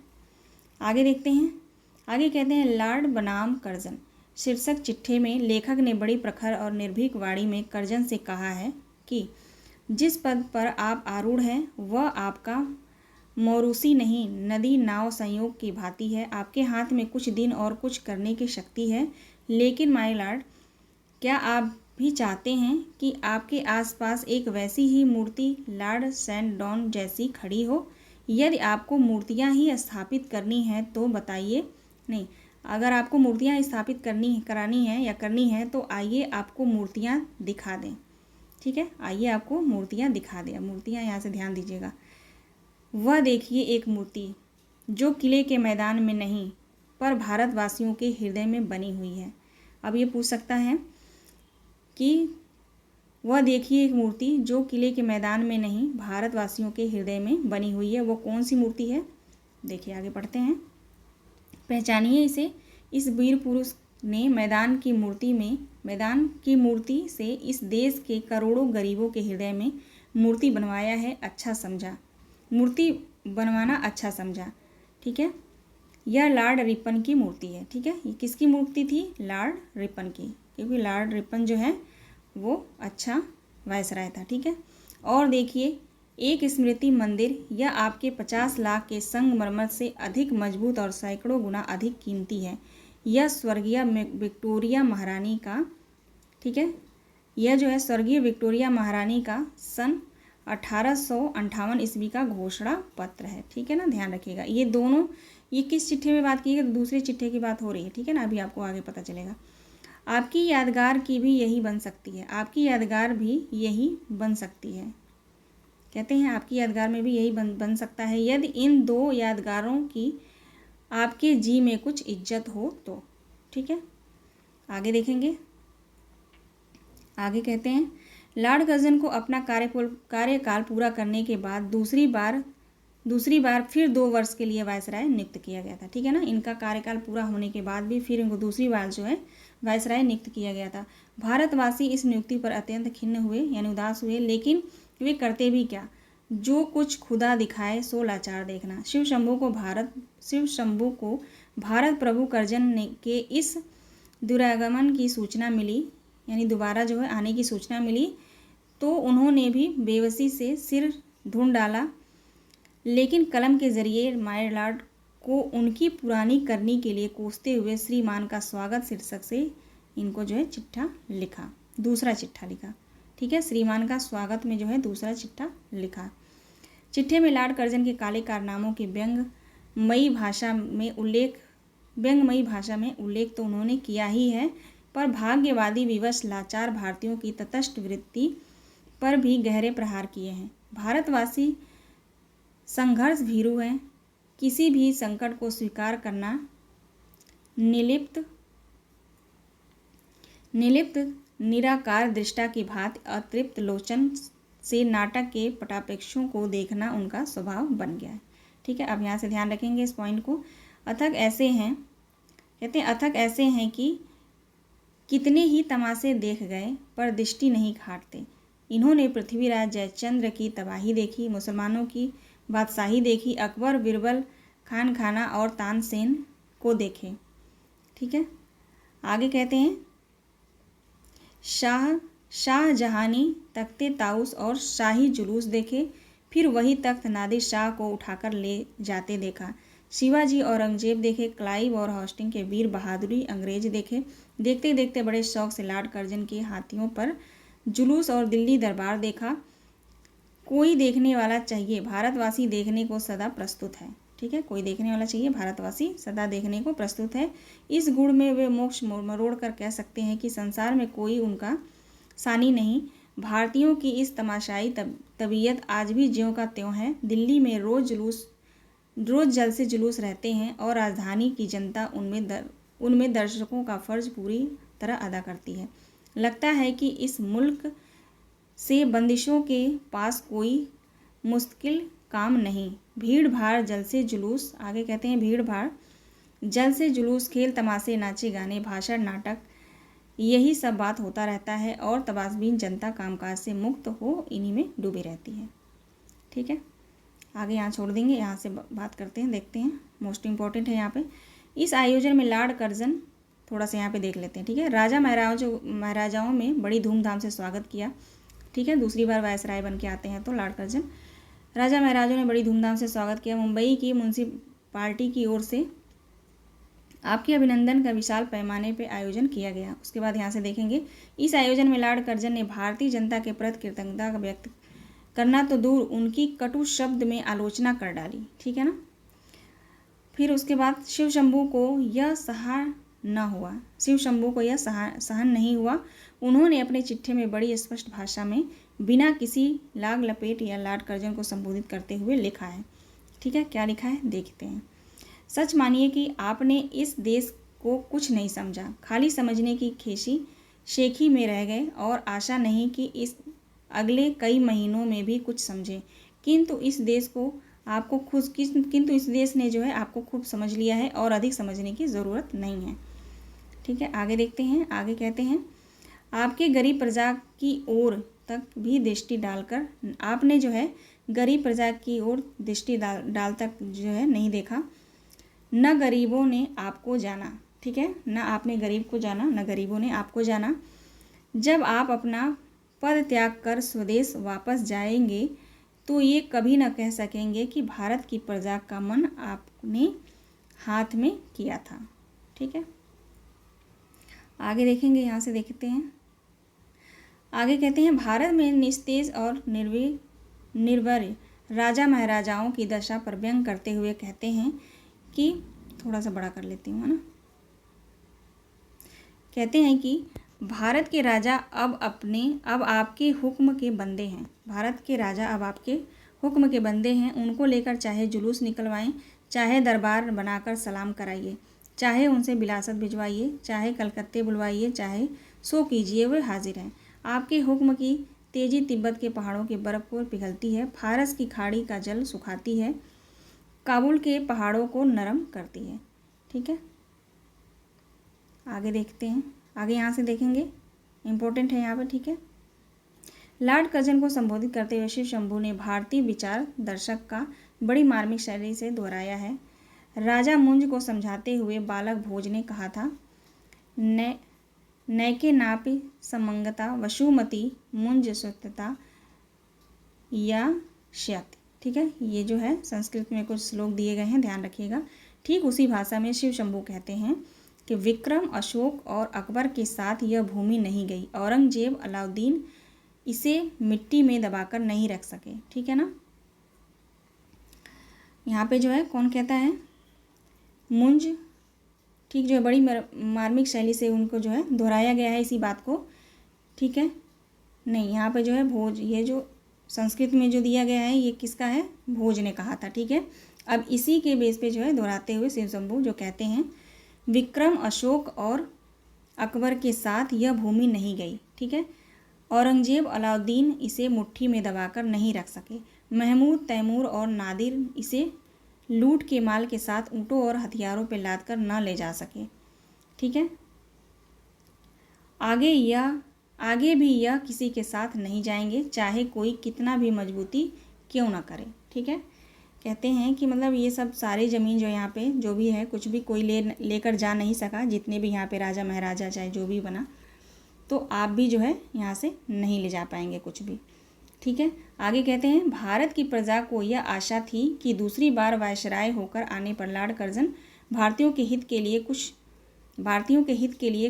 आगे देखते हैं। आगे कहते हैं, लॉर्ड बनाम कर्जन शीर्षक चिट्ठे में लेखक ने बड़ी प्रखर और निर्भीक वाणी में कर्जन से कहा है कि जिस पद पर आप आरूढ़ हैं वह आपका मौरूसी नहीं, नदी नाव संयोग की भांति है। आपके हाथ में कुछ दिन और कुछ करने की शक्ति है, लेकिन माय लॉर्ड, क्या आप भी चाहते हैं कि आपके आसपास एक वैसी ही मूर्ति लॉर्ड सेंट डॉन जैसी खड़ी हो? यदि आपको मूर्तियां ही स्थापित करनी है तो बताइए। नहीं, अगर आपको मूर्तियां स्थापित करनी है तो आइए आपको मूर्तियां दिखा दें। ठीक है, आइए आपको मूर्तियां दिखा दें। मूर्तियां यहाँ से ध्यान दीजिएगा। वह देखिए एक मूर्ति जो किले के मैदान में नहीं पर भारतवासियों के हृदय में बनी हुई है। अब ये पूछ सकता है कि वह देखिए एक मूर्ति जो किले के मैदान में नहीं भारतवासियों के हृदय में बनी हुई है, वो कौन सी मूर्ति है? देखिए, आगे पढ़ते हैं। पहचानिए इसे। इस वीर पुरुष ने मैदान की मूर्ति से इस देश के करोड़ों गरीबों के हृदय में मूर्ति बनवाया है। मूर्ति बनवाना अच्छा समझा। ठीक है, यह लॉर्ड रिपन की मूर्ति है। ठीक है, ये किसकी मूर्ति थी? लॉर्ड रिपन की, क्योंकि लॉर्ड रिपन जो है वो अच्छा वायसराय था। ठीक है, और देखिए एक स्मृति मंदिर, यह आपके 50 लाख के संगमरमर से अधिक मजबूत और सैकड़ों गुना अधिक कीमती है। यह स्वर्गीय विक्टोरिया महारानी का, ठीक है, यह जो है स्वर्गीय विक्टोरिया महारानी का सन 1858 ईस्वी का घोषणा पत्र है। ठीक है ना, ध्यान रखिएगा। ये दोनों, ये किस चिट्ठे में बात की है? तो दूसरे चिट्ठे की बात हो रही है। ठीक है ना, अभी आपको आगे पता चलेगा। आपकी यादगार की भी यही बन सकती है। आपकी यादगार भी यही बन सकती है। कहते हैं आपकी यादगार में भी यही बन सकता है, यदि इन 2 यादगारों की आपके जी में कुछ इज्जत हो तो। ठीक है, आगे देखेंगे। आगे कहते हैं, लॉर्ड कर्जन को अपना कार्यकाल पूरा करने के बाद दूसरी बार फिर 2 वर्ष के लिए वायसराय नियुक्त किया गया था। ठीक है ना, इनका कार्यकाल पूरा होने के बाद भी फिर इनको दूसरी बार जो है वायसराय नियुक्त किया गया था। भारतवासी इस नियुक्ति पर अत्यंत खिन्न हुए, यानी उदास हुए, लेकिन वे करते भी क्या? जो कुछ खुदा दिखाए सो लाचार देखना। शिव शंभू को भारत प्रभु कर्जन के इस दुरागमन की सूचना मिली, यानी दोबारा जो है आने की सूचना मिली, तो उन्होंने भी बेबसी से सिर ढूंढ डाला, लेकिन कलम के जरिए माय लॉर्ड को उनकी पुरानी करनी के लिए कोसते हुए श्रीमान का स्वागत शीर्षक से इनको जो है दूसरा चिट्ठा लिखा। ठीक है, श्रीमान का स्वागत में जो है दूसरा चिट्ठा लिखा। चिट्ठे में लॉर्ड कर्जन के काले कारनामों के व्यंगमयी भाषा में उल्लेख तो उन्होंने किया ही है, पर भाग्यवादी विवश लाचार भारतीयों की तटस्थ वृत्ति पर भी गहरे प्रहार किए हैं। संघर्ष भीरू हैं, किसी भी संकट को स्वीकार करना, निर्लिप्त निराकार दृष्टा की भांति अतृप्त लोचन से नाटक के पटापेक्षों को देखना उनका स्वभाव बन गया है। ठीक है, अब यहाँ से ध्यान रखेंगे इस पॉइंट को। अथक ऐसे हैं, कहते हैं अथक ऐसे हैं कि कितने ही तमाशे देख गए पर दृष्टि नहीं खाटते। इन्होंने पृथ्वीराज जयचंद्र की तबाही देखी, मुसलमानों की बादशाही देखी, अकबर, बिरबल, खान खाना और तानसेन को देखे। ठीक है, आगे कहते हैं शाहजहानी तख्ते ताउस और शाही जुलूस देखे, फिर वही तख्त नादिर शाह को उठाकर ले जाते देखा। शिवाजी औरंगजेब देखे, क्लाइव और हॉस्टिंग के वीर बहादुरी अंग्रेज देखे। देखते देखते बड़े शौक से लॉर्ड कर्जन के हाथियों पर जुलूस और दिल्ली दरबार देखा। कोई देखने वाला चाहिए, भारतवासी देखने को सदा प्रस्तुत है। ठीक है, कोई देखने वाला चाहिए, भारतवासी सदा देखने को प्रस्तुत है। इस गुण में वे मोक्ष मरोड़ कर कह सकते हैं कि संसार में कोई उनका सानी नहीं। भारतीयों की इस तमाशाई तबीयत आज भी ज्यों का त्यों है। दिल्ली में रोज़ जल से जुलूस रहते हैं और राजधानी की जनता उनमें दर्शकों का फर्ज पूरी तरह अदा करती है। लगता है कि इस मुल्क से बंदिशों के पास कोई मुश्किल काम नहीं। भीड़ भाड़ जल से जुलूस, आगे कहते हैं भीड़ भाड़ जल से जुलूस, खेल तमाशे, नाचे गाने, भाषण, नाटक, यही सब बात होता रहता है और तबासबीन जनता कामकाज से मुक्त हो इन्हीं में डूबी रहती है। ठीक है, आगे यहाँ छोड़ देंगे, यहाँ से बात करते हैं, देखते हैं मोस्ट इम्पॉर्टेंट है यहाँ पे। इस आयोजन में लॉर्ड कर्जन थोड़ा सा यहाँ पे देख लेते हैं। ठीक है, राजा महाराजाओं में बड़ी धूमधाम से स्वागत किया। ठीक है, दूसरी बार वायसराय बन के आते हैं तो लॉर्ड कर्जन, राजा महाराजाओं ने बड़ी धूमधाम से स्वागत किया। मुंबई की म्यूनसिपालिटी की ओर से आपके अभिनंदन का विशाल पैमाने पर आयोजन किया गया। उसके बाद यहाँ से देखेंगे, इस आयोजन में लॉर्ड कर्जन ने भारतीय जनता के प्रति कृतज्ञता व्यक्त करना तो दूर, उनकी कटु शब्द में आलोचना कर डाली। ठीक है ना। फिर उसके बाद शिव शंभू को यह सहन नहीं हुआ। उन्होंने अपने चिट्ठी में बड़ी स्पष्ट भाषा में बिना किसी लाग लपेट या लॉर्ड कर्जन को संबोधित करते हुए लिखा है। ठीक है, क्या लिखा है देखते हैं। सच मानिए कि आपने इस देश को कुछ नहीं समझा, खाली समझने की शेखी में रह गए और आशा नहीं कि इस अगले कई महीनों में भी कुछ समझें। किंतु इस देश ने जो है आपको खूब समझ लिया है और अधिक समझने की ज़रूरत नहीं है। ठीक है, आगे देखते हैं। आगे कहते हैं, आपके गरीब प्रजा की ओर तक भी दृष्टि डालकर आपने जो है गरीब प्रजा की ओर दृष्टि डाल तक जो है नहीं देखा। न गरीबों ने आपको जाना। ठीक है, न आपने गरीब को जाना, न गरीबों ने आपको जाना। जब आप अपना पद त्याग कर स्वदेश वापस जाएंगे तो ये कभी न कह सकेंगे कि भारत की प्रजा का मन आपने हाथ में किया था। ठीक है, आगे देखेंगे, यहाँ से देखते हैं। आगे कहते हैं, भारत में निस्तेज और निर्भय राजा महाराजाओं की दशा पर व्यंग करते हुए कहते हैं कि, थोड़ा सा बड़ा कर लेती हूँ, है ना। कहते हैं कि भारत के राजा अब आपके हुक्म के बंदे हैं। भारत के राजा अब आपके हुक्म के बंदे हैं। उनको लेकर चाहे जुलूस निकलवाएं, चाहे दरबार बनाकर सलाम कराइए, चाहे उनसे विलासत भिजवाइए, चाहे कलकत्ते बुलवाइए, चाहे सो कीजिए, वे हाजिर हैं। आपके हुक्म की तेजी तिब्बत के पहाड़ों की बर्फ को पिघलती है, फारस की खाड़ी का जल सुखाती है, काबुल के पहाड़ों को नरम करती है। ठीक है, आगे देखते हैं। आगे यहाँ से देखेंगे, इम्पोर्टेंट है यहाँ पर। ठीक है, लॉर्ड कर्जन को संबोधित करते हुए शिव शंभू ने भारतीय विचार दर्शक का बड़ी मार्मिक शैली से दोहराया है। राजा मुंज को समझाते हुए बालक भोज ने कहा था, नैके नापि समंगता वसुमती मुंज सुतता या श्याति। ठीक है, ये जो है संस्कृत में कुछ श्लोक दिए गए हैं, ध्यान रखिएगा। ठीक उसी भाषा में शिव शंभू कहते हैं कि विक्रम, अशोक और अकबर के साथ यह भूमि नहीं गई। औरंगजेब, अलाउद्दीन इसे मिट्टी में दबाकर नहीं रख सके। ठीक है ना। यहाँ पे जो है कौन कहता है, मुंज। ठीक, जो है बड़ी मार्मिक शैली से उनको जो है दोहराया गया है इसी बात को। ठीक है, नहीं यहाँ पे जो है भोज, ये जो संस्कृत में जो दिया गया है ये किसका है, भोज ने कहा था। ठीक है, अब इसी के बेस पे जो है दोहराते हुए शिव शंभू जो कहते हैं, विक्रम, अशोक और अकबर के साथ यह भूमि नहीं गई। ठीक है, औरंगजेब, अलाउद्दीन इसे मुट्ठी में दबाकर नहीं रख सके। महमूद, तैमूर और नादिर इसे लूट के माल के साथ ऊँटों और हथियारों पर लाद कर न ले जा सके। ठीक है, आगे भी यह किसी के साथ नहीं जाएंगे, चाहे कोई कितना भी मजबूती क्यों ना करे। ठीक है, कहते हैं कि मतलब ये सब सारी ज़मीन जो यहाँ पे जो भी है कुछ भी कोई लेकर जा नहीं सका, जितने भी यहाँ पे राजा महाराजा चाहे जो भी बना, तो आप भी जो है यहाँ से नहीं ले जा पाएंगे कुछ भी। ठीक है, आगे कहते हैं, भारत की प्रजा को यह आशा थी कि दूसरी बार वायसराय होकर आने पर लॉर्ड कर्जन भारतीयों के हित के लिए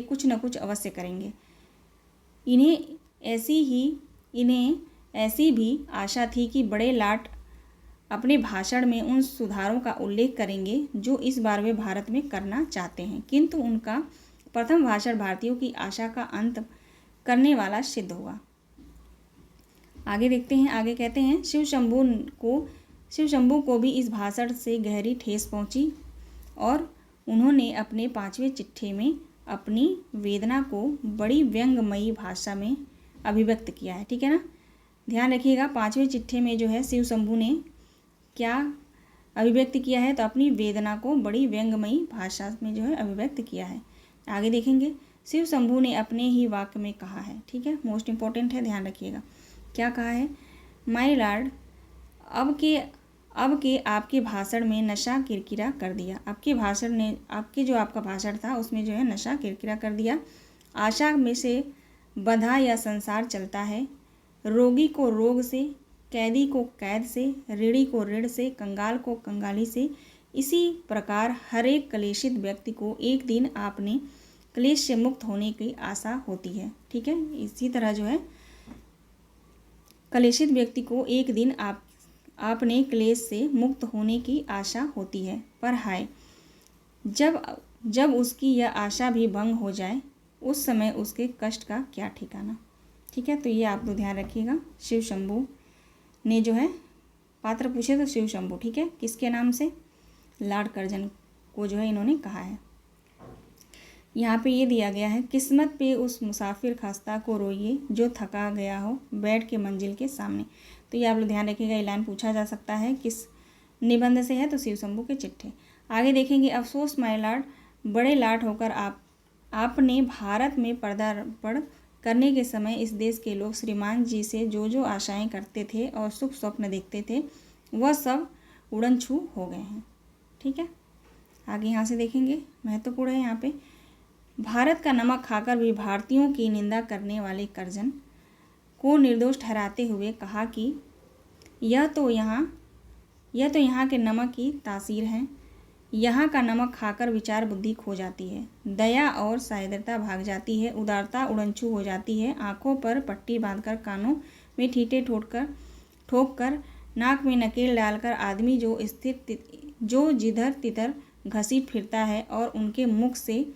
कुछ न कुछ अवश्य करेंगे। इन्हें ऐसी भी आशा थी कि बड़े लॉर्ड अपने भाषण में उन सुधारों का उल्लेख करेंगे जो इस बार वे भारत में करना चाहते हैं, किंतु उनका प्रथम भाषण भारतीयों की आशा का अंत करने वाला सिद्ध हुआ। आगे देखते हैं, आगे कहते हैं, शिव शंभू को भी इस भाषण से गहरी ठेस पहुंची और उन्होंने अपने 5वें चिट्ठे में अपनी वेदना को बड़ी व्यंग्यमयी भाषा में अभिव्यक्त किया है। ठीक है ना, ध्यान रखिएगा, 5वें चिट्ठे में जो है शिव शंभू ने क्या अभिव्यक्त किया है, तो अपनी वेदना को बड़ी व्यंग्यमयी भाषा में जो है अभिव्यक्त किया है। आगे देखेंगे, शिव शंभू ने अपने ही वाक्य में कहा है। ठीक है, मोस्ट इम्पॉर्टेंट है, ध्यान रखिएगा, क्या कहा है, माय लॉर्ड, अब के आपके भाषण में नशा किरकिरा कर दिया। आपके आपका भाषण था उसमें जो है नशा किरकिरा कर दिया। आशा में से बंधा या संसार चलता है, रोगी को रोग से, कैदी को कैद से, ऋणी को ऋण से, कंगाल को कंगाली से। इसी प्रकार हर एक क्लेशित व्यक्ति को एक दिन आपने क्लेश से मुक्त होने की आशा होती है। ठीक है, इसी तरह जो है क्लेशित व्यक्ति को एक दिन आपने क्लेश से मुक्त होने की आशा होती है, पर हाय, जब उसकी यह आशा भी भंग हो जाए, उस समय उसके कष्ट का क्या ठिकाना। ठीक है, तो ये आप लोग ध्यान रखिएगा, शिव शंभू ने जो है पात्र पूछे तो शिव शंभू। ठीक है, किसके नाम से, लॉर्ड कर्जन को जो है इन्होंने कहा है। यहाँ पे ये दिया गया है, किस्मत पे उस मुसाफिर खास्ता को रोइए जो थका गया हो बैठ के मंजिल के सामने। तो ये आप लोग ध्यान रखिएगा, ये लाइन पूछा जा सकता है, किस निबंध से है, तो शिव शंभू के चिट्ठे। आगे देखेंगे, अफसोस माय लॉर्ड, बड़े लाट होकर आपने भारत में पदार्पण करने के समय इस देश के लोग श्रीमान जी से जो आशाएं करते थे और सुख स्वप्न देखते थे, वह सब उड़न छू हो गए हैं। ठीक है, आगे यहाँ से देखेंगे, महत्वपूर्ण है यहाँ पे, भारत का नमक खाकर भी भारतीयों की निंदा करने वाले कर्जन को निर्दोष ठहराते हुए कहा कि यह तो यहाँ के नमक की तासीर है। यहाँ का नमक खाकर विचार बुद्धि खो जाती है, दया और साहृदयता भाग जाती है, उदारता उड़नछू हो जाती है, आंखों पर पट्टी बांधकर, कानों में ठीठे ठोक कर, नाक में नकेल डालकर आदमी जो जिधर तिधर घसीट फिरता है और उनके मुख से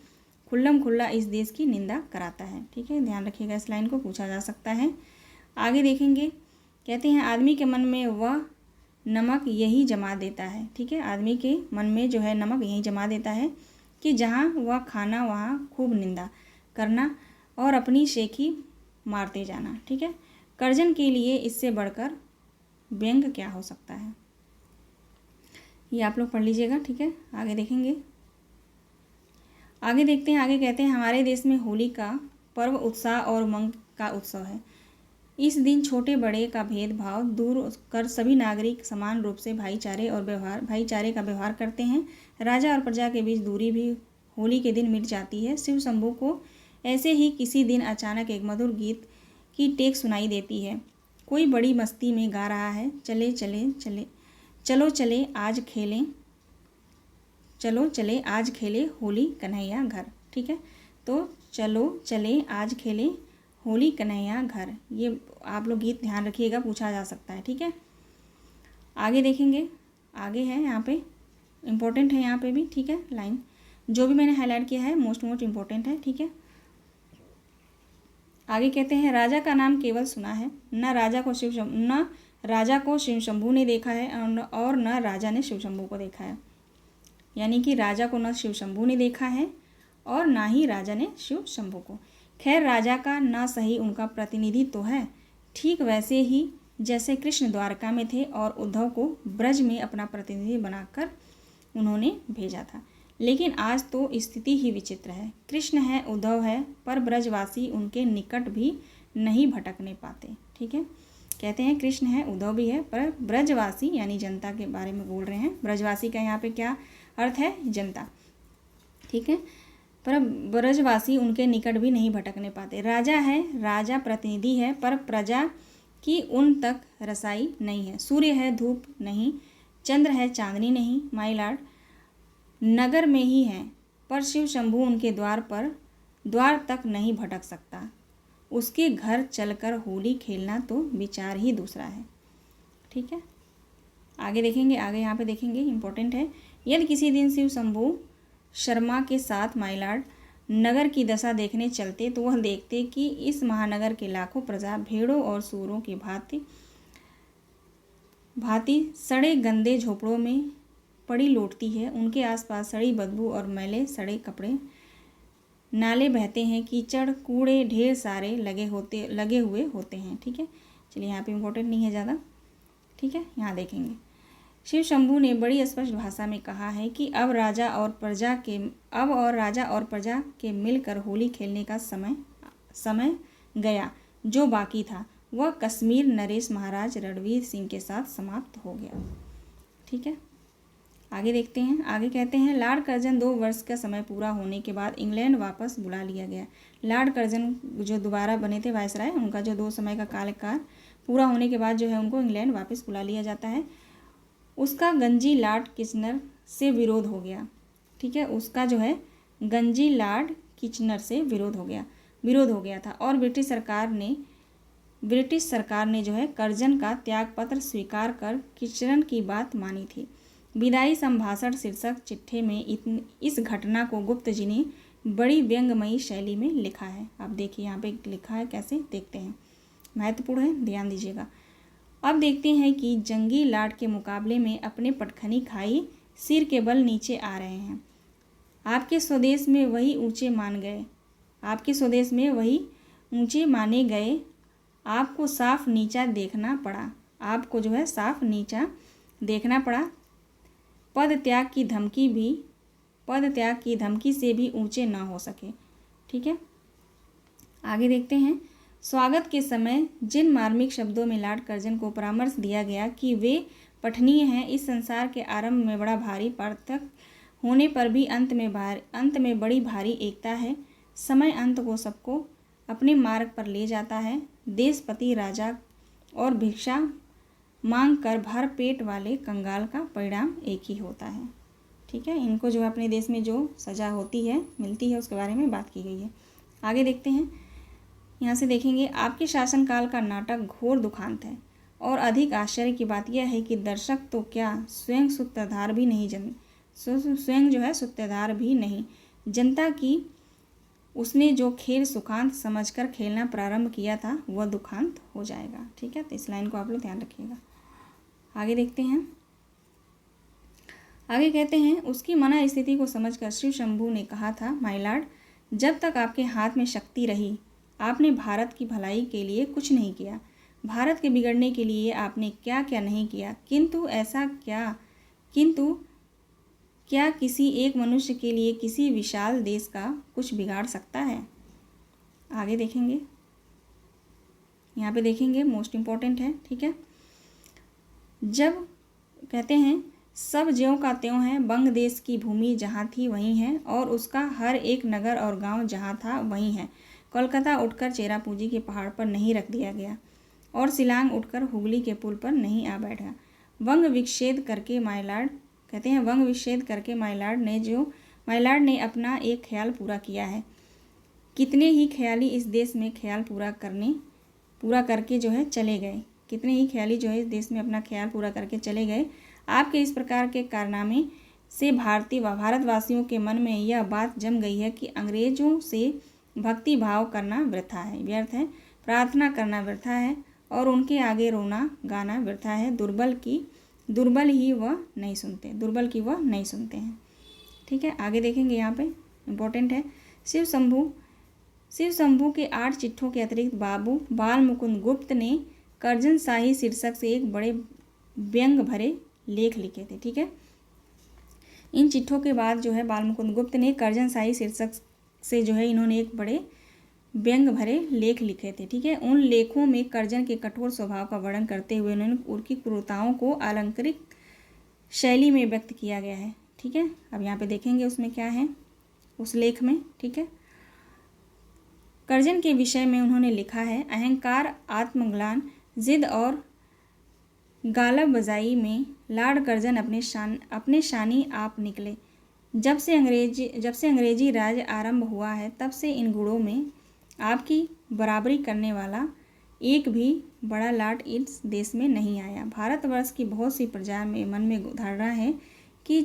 खुल्लम खुल्ला इस देश की निंदा कराता है। ठीक है, ध्यान रखिएगा, इस लाइन को पूछा जा सकता है। आगे देखेंगे, कहते हैं, आदमी के मन में वह नमक यही जमा देता है। ठीक है, आदमी के मन में जो है नमक यही जमा देता है कि जहाँ वह खाना वहाँ खूब निंदा करना और अपनी शेखी मारते जाना। ठीक है, कर्जन के लिए इससे बढ़कर व्यंग क्या हो सकता है, ये आप लोग पढ़ लीजिएगा। ठीक है, आगे देखेंगे, आगे देखते हैं, आगे कहते हैं, हमारे देश में होली का पर्व उत्साह और उमंग का उत्सव है। इस दिन छोटे बड़े का भेदभाव दूर कर सभी नागरिक समान रूप से भाईचारे का व्यवहार करते हैं। राजा और प्रजा के बीच दूरी भी होली के दिन मिट जाती है। शिव शंभू को ऐसे ही किसी दिन अचानक एक मधुर गीत की टेक सुनाई देती है। कोई बड़ी मस्ती में गा रहा है, चलो चले आज खेले होली कन्हैया घर। ठीक है, तो चलो चले आज खेले होली कन्हैया घर, ये आप लोग गीत ध्यान रखिएगा, पूछा जा सकता है। ठीक है, आगे देखेंगे, आगे है यहाँ पे इम्पोर्टेंट है यहाँ पे भी। ठीक है, लाइन जो भी मैंने हाईलाइट किया है मोस्ट इम्पोर्टेंट है। ठीक है, आगे कहते हैं राजा का नाम केवल सुना है, न राजा को शिव शंभू ने देखा है और न राजा ने शिव शंभू को देखा है। यानी कि राजा को न शिव शंभू ने देखा है और ना ही राजा ने शिव शंभू को। खैर राजा का ना सही उनका प्रतिनिधि तो है, ठीक वैसे ही जैसे कृष्ण द्वारका में थे और उद्धव को ब्रज में अपना प्रतिनिधि बनाकर उन्होंने भेजा था। लेकिन आज तो स्थिति ही विचित्र है। कृष्ण है, उद्धव है, पर ब्रजवासी उनके निकट भी नहीं भटकने पाते। ठीक है, कहते हैं कृष्ण है, उद्धव भी है, पर ब्रजवासी यानी जनता के बारे में बोल रहे हैं। ब्रजवासी का यहाँ पे क्या अर्थ है? जनता। ठीक है, पर ब्रजवासी उनके निकट भी नहीं भटकने पाते। राजा है, राजा प्रतिनिधि है, पर प्रजा की उन तक रसाई नहीं है। सूर्य है, धूप नहीं, चंद्र है, चांदनी नहीं, माई लॉर्ड नगर में ही है, पर शिव शंभू उनके द्वार तक नहीं भटक सकता। उसके घर चलकर होली खेलना तो विचार ही दूसरा है। ठीक है, आगे देखेंगे, आगे यहाँ पे देखेंगे, इम्पोर्टेंट है। यदि किसी दिन शिव शंभू शर्मा के साथ माई लॉर्ड नगर की दशा देखने चलते तो वह देखते कि इस महानगर के लाखों प्रजा भेड़ों और सूरों की भांति सड़े गंदे झोपड़ों में पड़ी लौटती है। उनके आसपास सड़ी बदबू और मैले सड़े कपड़े, नाले बहते हैं, कीचड़ कूड़े ढेर सारे लगे हुए होते हैं। ठीक है, चलिए यहाँ पे इम्पोर्टेंट नहीं है ज़्यादा। ठीक है, यहाँ देखेंगे शिव शंभू ने बड़ी स्पष्ट भाषा में कहा है कि अब राजा और प्रजा के मिलकर होली खेलने का समय गया। जो बाकी था वह कश्मीर नरेश महाराज रणवीर सिंह के साथ समाप्त हो गया। ठीक है, आगे देखते हैं। आगे कहते हैं लॉर्ड कर्जन 2 वर्ष का समय पूरा होने के बाद इंग्लैंड वापस बुला लिया गया। लॉर्ड कर्जन जो दोबारा बने थे वायसराय, उनका जो 2 समय का कार्यकाल पूरा होने के बाद जो है उनको इंग्लैंड वापस बुला लिया जाता है। उसका गंजी लॉर्ड किचनर से विरोध हो गया। ठीक है, उसका जो है गंजी लॉर्ड किचनर से विरोध हो गया था और ब्रिटिश सरकार ने जो है कर्जन का त्यागपत्र स्वीकार कर किचनर की बात मानी थी। विदाई संभाषण शीर्षक चिट्ठे में इस घटना को गुप्त जी ने बड़ी व्यंग्यमयी शैली में लिखा है। आप देखिए यहाँ पे लिखा है, कैसे देखते हैं, महत्वपूर्ण है, ध्यान दीजिएगा। अब देखते हैं कि जंगी लॉर्ड के मुकाबले में अपने पटखनी खाई सिर के बल नीचे आ रहे हैं। आपके स्वदेश में वही ऊंचे माने गए, आपको साफ नीचा देखना पड़ा। पद त्याग की धमकी से भी ऊंचे ना हो सके। ठीक है, आगे देखते हैं। स्वागत के समय जिन मार्मिक शब्दों में लॉर्ड कर्जन को परामर्श दिया गया कि वे पठनीय हैं, इस संसार के आरंभ में बड़ा भारी पार्थक होने पर भी अंत में बड़ी भारी एकता है। समय अंत को सबको अपने मार्ग पर ले जाता है। देशपति राजा और भिक्षा मांग कर भर पेट वाले कंगाल का परिणाम एक ही होता है। ठीक है, इनको जो अपने देश में जो सज़ा मिलती है उसके बारे में बात की गई है। आगे देखते हैं, यहाँ से देखेंगे आपके शासनकाल का नाटक घोर दुखांत है और अधिक आश्चर्य की बात यह है कि दर्शक तो क्या स्वयं सूत्रधार भी नहीं जनता की उसने जो खेल सुखांत समझकर खेलना प्रारंभ किया था वह दुखांत हो जाएगा। ठीक है, तो इस लाइन को आप लोग ध्यान रखिएगा। आगे देखते हैं। आगे कहते हैं उसकी मना स्थिति को समझकर शिव शंभू ने कहा था, माय लॉर्ड, जब तक आपके हाथ में शक्ति रही आपने भारत की भलाई के लिए कुछ नहीं किया। भारत के बिगड़ने के लिए आपने क्या क्या नहीं किया, किंतु क्या किसी एक मनुष्य के लिए किसी विशाल देश का कुछ बिगाड़ सकता है? आगे देखेंगे, यहाँ पे देखेंगे, मोस्ट इम्पॉर्टेंट है। ठीक है, जब कहते हैं सब ज्यों का त्यों है, बंग देश की भूमि जहाँ थी वहीं है और उसका हर एक नगर और गांव जहाँ था वहीं है। कोलकाता उठकर चेरापूंजी के पहाड़ पर नहीं रख दिया गया और शिलांग उठकर हुगली के पुल पर नहीं आ बैठा। वंग विच्छेद करके माय लॉर्ड कहते हैं वंग विच्छेद करके माय लॉर्ड ने अपना एक ख्याल पूरा किया है। कितने ही ख्याली इस देश में ख्याल पूरा करके जो है चले गए। कितने ही ख्याली जो है इस देश में अपना ख्याल पूरा करके चले गए। आपके इस प्रकार के कारनामे से भारतवासियों के मन में यह बात जम गई है कि अंग्रेजों से भक्ति भाव करना वृथा है, व्यर्थ है। प्रार्थना करना वृथा है और उनके आगे रोना गाना वृथा है। दुर्बल की दुर्बल की वह नहीं सुनते हैं। ठीक है, आगे देखेंगे, यहाँ पे इम्पोर्टेंट है। शिव शंभू के 8 चिट्ठों के अतिरिक्त बाबू बाल मुकुंद गुप्त ने कर्जन शाही शीर्षक से एक बड़े व्यंग भरे लेख लिखे थे। ठीक है, इन चिट्ठों के बाद जो है बाल मुकुंद गुप्त ने कर्जन शाही शीर्षक से जो है इन्होंने एक बड़े व्यंग भरे लेख लिखे थे। ठीक है, उन लेखों में कर्जन के कठोर स्वभाव का वर्णन करते हुए उन्होंने उनकी क्रूरताओं को अलंकारिक शैली में व्यक्त किया गया है। ठीक है, अब यहाँ पे देखेंगे उसमें क्या है उस लेख में। ठीक है, कर्जन के विषय में उन्होंने लिखा है, अहंकार, आत्मग्लान, जिद और गालब बजाई में लॉर्ड कर्जन अपने शानी आप निकले। जब से अंग्रेजी राज आरंभ हुआ है तब से इन गुणों में आपकी बराबरी करने वाला एक भी बड़ा लॉर्ड इस देश में नहीं आया। भारतवर्ष की बहुत सी प्रजा में मन में धारणा है कि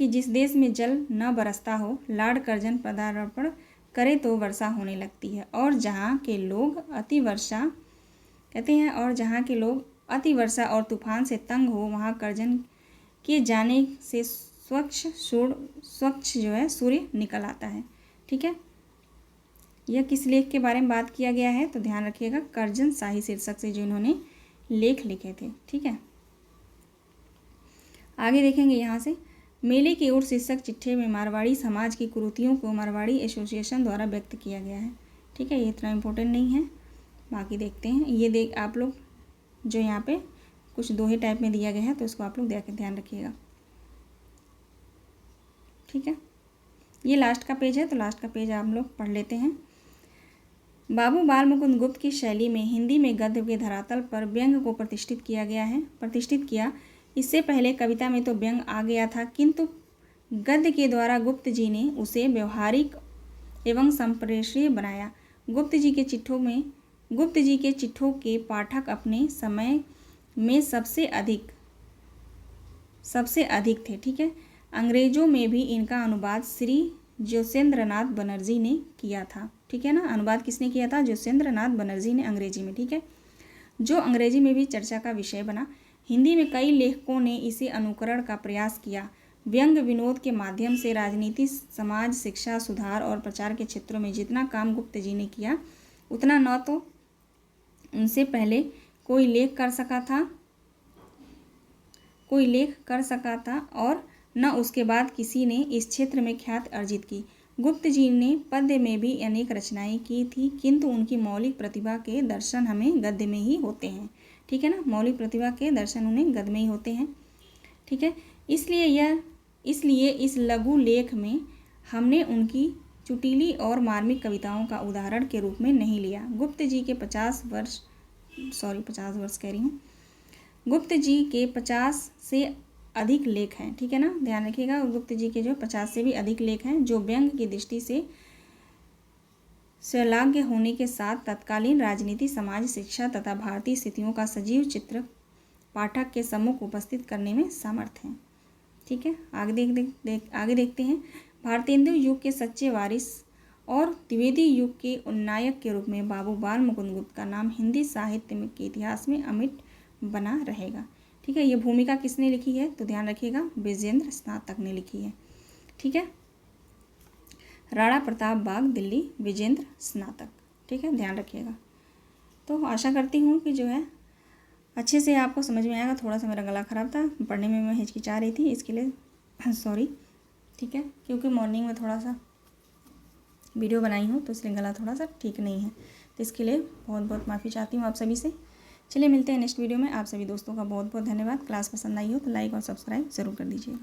जिस देश में जल न बरसता हो, लॉर्ड कर्जन पदार्पण करे तो वर्षा होने लगती है, और जहाँ के लोग अतिवर्षा और तूफान से तंग हो, वहाँ कर्जन के जाने से स्वच्छ जो है सूर्य निकल आता है। ठीक है, यह किस लेख के बारे में बात किया गया है तो ध्यान रखिएगा, कर्जन शाही शीर्षक से जो इन्होंने लेख लिखे थे। ठीक है, आगे देखेंगे यहाँ से, मेले की ओर शीर्षक चिट्ठे में मारवाड़ी समाज की कुरीतियों को मारवाड़ी एसोसिएशन द्वारा व्यक्त किया गया है। ठीक है, ये इतना इम्पोर्टेंट नहीं है, बाकी देखते हैं। ये आप लोग जो यहाँ पे कुछ दोहे टाइप में दिया गया है तो इसको आप लोग ध्यान रखिएगा। ठीक है, ये लास्ट का पेज है तो लास्ट का पेज आप लोग पढ़ लेते हैं। बाबू बाल मुकुंद गुप्त की शैली में हिंदी में गद्य के धरातल पर व्यंग को प्रतिष्ठित किया। इससे पहले कविता में तो व्यंग आ गया था, किंतु गद्य के द्वारा गुप्त जी ने उसे व्यवहारिक एवं संप्रेषणीय बनाया। गुप्त जी के चिट्ठों के पाठक अपने समय में सबसे अधिक थे। ठीक है, अंग्रेजों में भी इनका अनुवाद श्री ज्योतिन्द्रनाथ बनर्जी ने किया था। ठीक है ना, अनुवाद किसने किया था? ज्योतिन्द्रनाथ बनर्जी ने अंग्रेजी में। ठीक है, जो अंग्रेजी में भी चर्चा का विषय बना। हिंदी में कई लेखकों ने इसे अनुकरण का प्रयास किया। व्यंग विनोद के माध्यम से राजनीति, समाज, शिक्षा, सुधार और प्रचार के क्षेत्रों में जितना काम गुप्त जी ने किया उतना न तो उनसे पहले कोई लेख कर सका था और न उसके बाद किसी ने इस क्षेत्र में ख्याति अर्जित की। गुप्त जी ने पद्य में भी अनेक रचनाएं की थी, किंतु उनकी मौलिक प्रतिभा के दर्शन हमें गद्य में ही होते हैं। ठीक है ना, मौलिक प्रतिभा के दर्शन उन्हें गद्य में ही होते हैं। ठीक है, इसलिए इस लघु लेख में हमने उनकी चुटीली और मार्मिक कविताओं का उदाहरण के रूप में नहीं लिया। गुप्त जी के 50 से अधिक लेख हैं। ठीक है ना, ध्यान रखिएगा, गुप्त जी के जो 50 से भी अधिक लेख हैं जो व्यंग की दृष्टि से श्लाघ्य होने के साथ तत्कालीन राजनीति, समाज, शिक्षा तथा भारतीय स्थितियों का सजीव चित्र पाठक के सम्मुख उपस्थित करने में समर्थ हैं। ठीक है, आगे देखते हैं। भारतेंदु युग के सच्चे वारिस और द्विवेदी युग के उन्नायक के रूप में बाबू बाल मुकुंद गुप्त का नाम हिंदी साहित्य के इतिहास में अमिट बना रहेगा। ठीक है, ये भूमिका किसने लिखी है तो ध्यान रखिएगा, विजेंद्र स्नातक ने लिखी है। ठीक है, राणा प्रताप बाग, दिल्ली, विजेंद्र स्नातक। ठीक है, ध्यान रखिएगा। तो आशा करती हूँ कि जो है अच्छे से आपको समझ में आएगा। थोड़ा सा मेरा गला ख़राब था, पढ़ने में मैं हिचकिचा रही थी, इसके लिए सॉरी। ठीक है, क्योंकि मॉर्निंग में थोड़ा सा वीडियो बनाई हूँ तो इसलिए गला थोड़ा सा ठीक नहीं है, तो इसके लिए बहुत बहुत माफ़ी चाहती हूँ आप सभी से। चलिए मिलते हैं नेक्स्ट वीडियो में। आप सभी दोस्तों का बहुत बहुत धन्यवाद। क्लास पसंद आई हो तो लाइक और सब्सक्राइब ज़रूर कर दीजिएगा।